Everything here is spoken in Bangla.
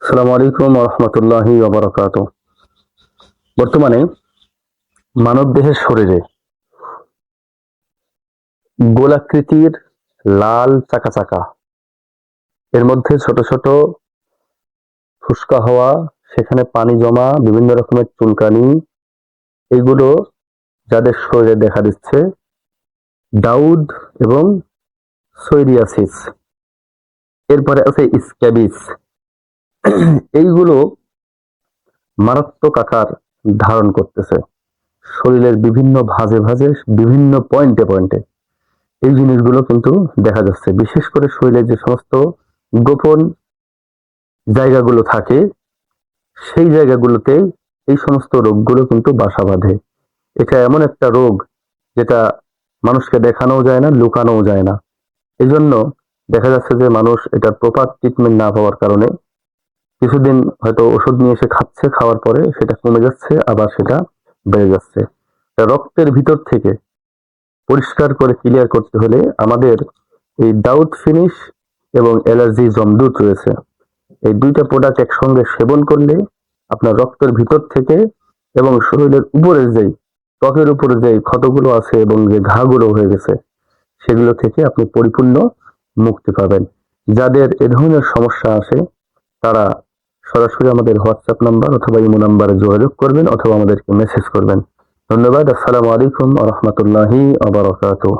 আসসালামু আলাইকুম ওয়া রাহমাতুল্লাহি ওয়া বারাকাতুহু। বর্তমানে মানবদেহের শরীরে গোলাকৃতির লাল চাকা চাকা, এর মধ্যে ছোট ছোট ফুসকা হওয়া, সেখানে পানি জমা, বিভিন্ন রকমের চুলকানি, এগুলো যাদের শরীরে দেখা দিচ্ছে, দাউদ এবং সোরিয়াসিস, এরপরে আছে স্ক্যাবিস, এইগুলো মারাত্মক আকার ধারণ করতেছে শরীরের বিভিন্ন ভাঁজে ভাঁজে, বিভিন্ন পয়েন্টে পয়েন্টে। এই জিনিসগুলো কিন্তু দেখা যাচ্ছে, বিশেষ করে শরীরে যে সমস্ত গোপন জায়গাগুলো থাকে, সেই জায়গাগুলোতে এই সমস্ত রোগগুলো কিন্তু বাসা বাঁধে। এটা এমন একটা রোগ যেটা মানুষকে দেখানোও যায় না, লুকানোও যায় না। এই জন্য দেখা যাচ্ছে যে মানুষ এটা প্রপার ট্রিটমেন্ট না পাওয়ার কারণে কিছুদিন হয়তো ওষুধ নিয়ে এসে খাচ্ছে, খাওয়ার পরে সেটা কমে যাচ্ছে, আবার সেটা বেড়ে যাচ্ছে। রক্তের ভিতর থেকে পরিষ্কার করে ক্লিয়ার করতে হলে আমাদের এই দাউদ ফিনিশ এবং অ্যালার্জি জমদুত রয়েছে, এই দুইটা প্রোডাক্ট একসঙ্গে সেবন করলে আপনার রক্তের ভিতর থেকে এবং শরীরের উপরের যেই ত্বকের উপরে যে ক্ষতগুলো আছে এবং যে ঘাগুলো হয়ে গেছে, সেগুলো থেকে আপনি পরিপূর্ণ মুক্তি পাবেন। যাদের এ ধরনের সমস্যা আছে তারা সরাসরি আমাদের হোয়াটসঅ্যাপ নাম্বার অথবা ইমো নাম্বারে যোগাযোগ করবেন অথবা আমাদেরকে মেসেজ করবেন। ধন্যবাদ। আসসালামু আলাইকুম ওয়া রাহমাতুল্লাহি ওয়া বারাকাতুহু।